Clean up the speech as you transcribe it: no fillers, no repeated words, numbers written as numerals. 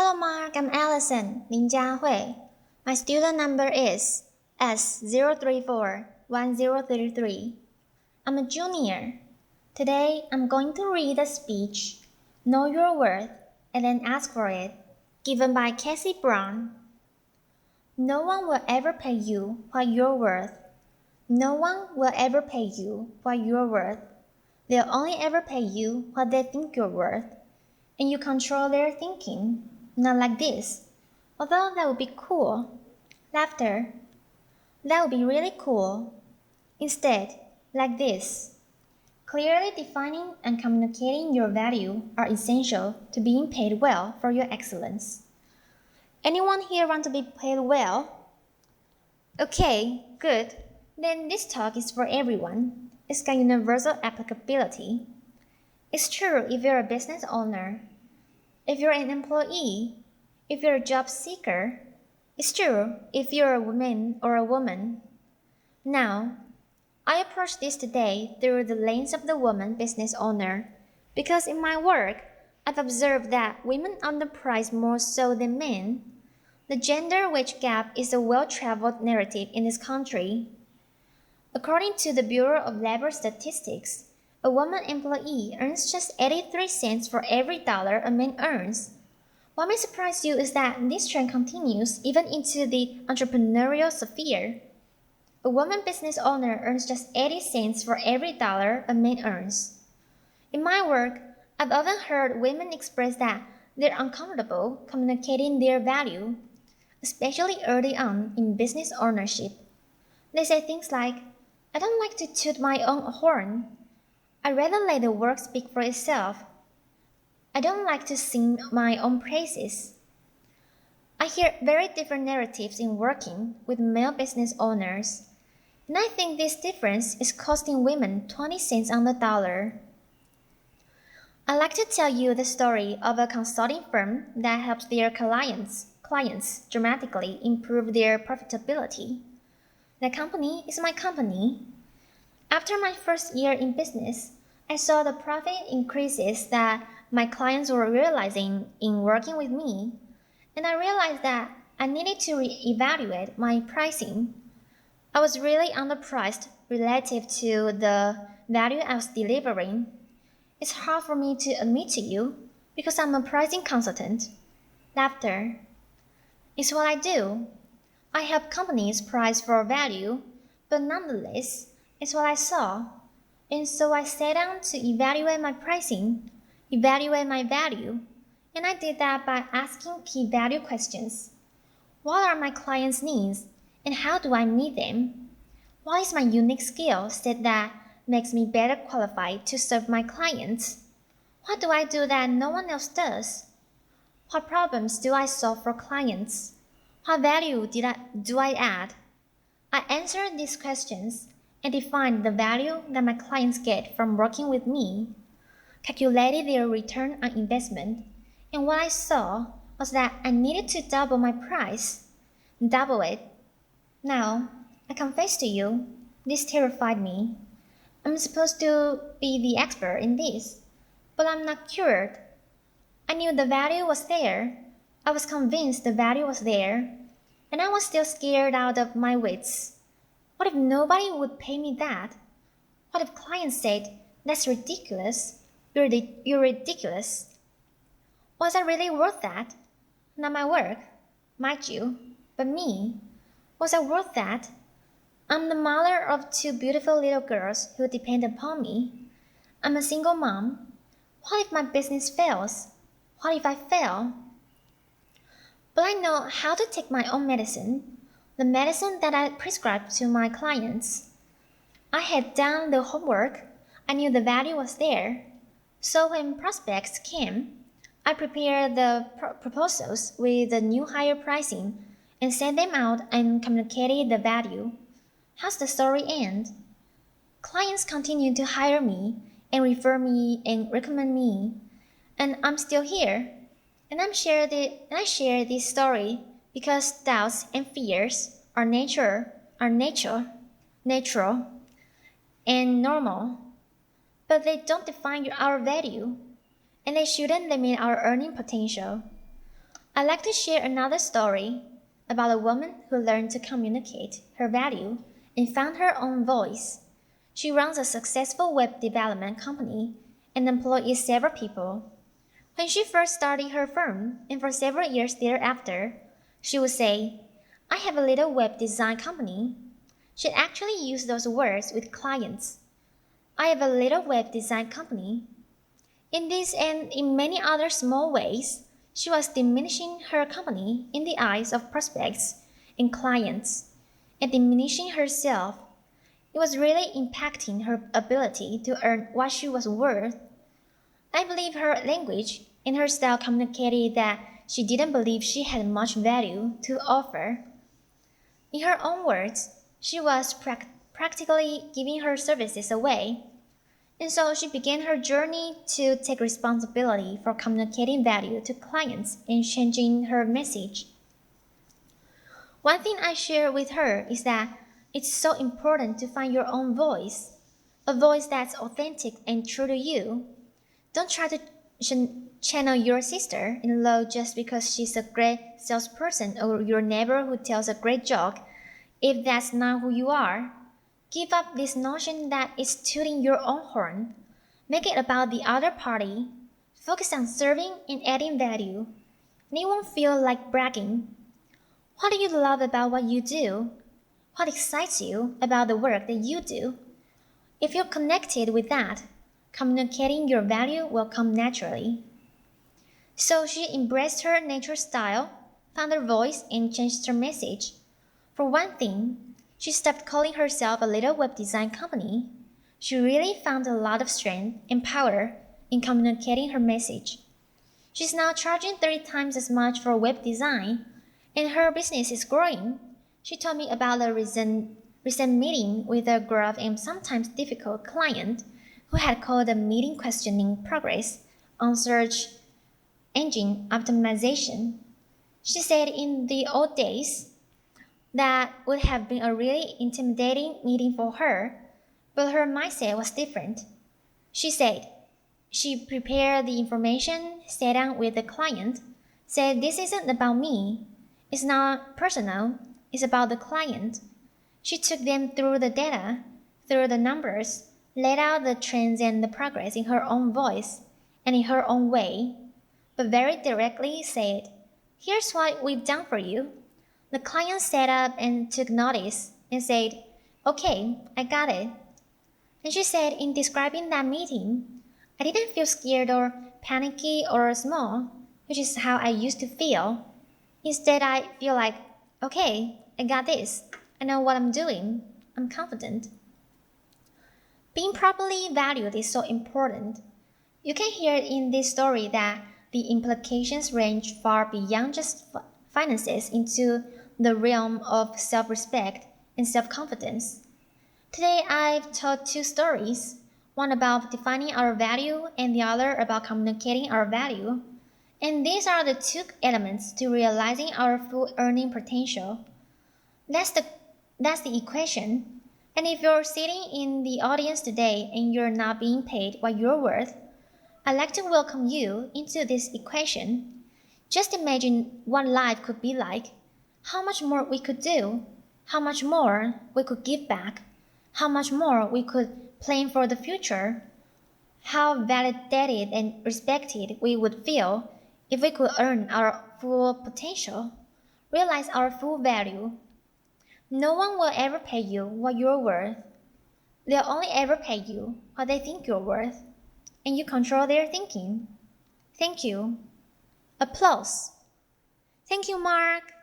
Hello Mark, I'm Allison, Lin Jiahui. My student number is S0341033. I'm a junior. Today I'm going to read a speech, Know Your Worth, and then ask for it, given by Cassie Brown. No one will ever pay you what you're worth. No one will ever pay you what you're worth. They'll only ever pay you what they think you're worth. And you control their thinking, not like this. Although that would be cool. Laughter. That would be really cool. Instead, like this. Clearly defining and communicating your value are essential to being paid well for your excellence. Anyone here want to be paid well? Okay, good. Then this talk is for everyone. It's got universal applicability. It's true if you're a business owner, if you're an employee, if you're a job seeker. It's true if you're a woman or a woman. Now, I approach this today through the lens of the woman business owner because in my work, I've observed that women underprice more so than men. The gender wage gap is a well-traveled narrative in this country. According to the Bureau of Labor Statistics, a woman employee earns just 83 cents for every dollar a man earns. What may surprise you is that this trend continues even into the entrepreneurial sphere. A woman business owner earns just 80 cents for every dollar a man earns. In my work, I've often heard women express that they're uncomfortable communicating their value, especially early on in business ownership. They say things like, I don't like to toot my own horn. I'd rather let the work speak for itself. I don't like to sing my own praises. I hear very different narratives in working with male business owners, and I think this difference is costing women 20 cents on the dollar. I'd like to tell you the story of a consulting firm that helps their clients dramatically improve their profitability. The company is my company. After my first year in business, I saw the profit increases that my clients were realizing in working with me, and I realized that I needed to reevaluate my pricing. I was really underpriced relative to the value I was delivering. It's hard for me to admit to you because I'm a pricing consultant. Laughter. It's what I do. I help companies price for value, but nonetheless, it's what I saw. And so I sat down to evaluate my pricing, evaluate my value, and I did that by asking key value questions. What are my clients' needs, and how do I meet them? What is my unique skill set that makes me better qualified to serve my clients? What do I do that no one else does? What problems do I solve for clients? What value do I add? I answered these questions and defined the value that my clients get from working with me, calculated their return on investment, and what I saw was that I needed to double my price. Double it. Now, I confess to you, this terrified me. I'm supposed to be the expert in this, but I'm not cured. I knew the value was there. I was convinced the value was there, and I was still scared out of my wits. What if nobody would pay me that? What if clients said, that's ridiculous, you're ridiculous? Was I really worth that? Not my work, mind you, but me. Was I worth that? I'm the mother of 2 beautiful little girls who depend upon me. I'm a single mom. What if my business fails? What if I fail? But I know how to take my own medicine, the medicine that I prescribe to my clients. I had done the homework. I knew the value was there. So when prospects came, I prepared the proposals with the new higher pricing and sent them out and communicated the value. How's the story end? Clients continue to hire me and refer me and recommend me, and I'm still here. And I share this story because doubts and fears are natural and normal, but they don't define our value, and they shouldn't limit our earning potential. I'd like to share another story about a woman who learned to communicate her value and found her own voice. She runs a successful web development company and employs several people. When she first started her firm, and for several years thereafter, she would say, "I have a little web design company." She'd actually use those words with clients. "I have a little web design company." In this and in many other small ways, she was diminishing her company in the eyes of prospects and clients, and diminishing herself. It was really impacting her ability to earn what she was worth. I believe her language and her style communicated that she didn't believe she had much value to offer. In her own words, she was practically giving her services away. And so she began her journey to take responsibility for communicating value to clients and changing her message. One thing I share with her is that it's so important to find your own voice, a voice that's authentic and true to you. Don't try to channel your sister-in-law just because she's a great salesperson or your neighbor who tells a great joke if that's not who you are. Give up this notion that it's tooting your own horn. Make it about the other party. Focus on serving and adding value. And it won't feel like bragging. What do you love about what you do? What excites you about the work that you do? If you're connected with that, communicating your value will come naturally. So she embraced her natural style, found her voice, and changed her message. For one thing, she stopped calling herself a little web design company. She really found a lot of strength and power in communicating her message. She's now charging 30 times as much for web design, and her business is growing. She told me about a recent meeting with a gruff and sometimes difficult client who had called the meeting questioning progress on search engine optimization. She said in the old days, that would have been a really intimidating meeting for her, but her mindset was different. She said she prepared the information, sat down with the client, said this isn't about me, it's not personal, it's about the client. She took them through the data, through the numbers, laid out the trends and the progress in her own voice and in her own way, but very directly said, "Here's what we've done for you." The client sat up and took notice and said, "Okay, I got it." And she said in describing that meeting, "I didn't feel scared or panicky or small, which is how I used to feel. Instead, I feel like, okay, I got this. I know what I'm doing. I'm confident." Being properly valued is so important. You can hear in this story that the implications range far beyond just finances into the realm of self-respect and self-confidence. Today I've told two stories, one about defining our value and the other about communicating our value. And these are the two elements to realizing our full earning potential. That's the equation. And if you're sitting in the audience today and you're not being paid what you're worth, I'd like to welcome you into this equation. Just imagine what life could be like, how much more we could do, how much more we could give back, how much more we could plan for the future, how validated and respected we would feel if we could earn our full potential, realize our full value. No one will ever pay you what you're worth. They'll only ever pay you what they think you're worth, and you control their thinking. Thank you. Applause. Thank you, Mark.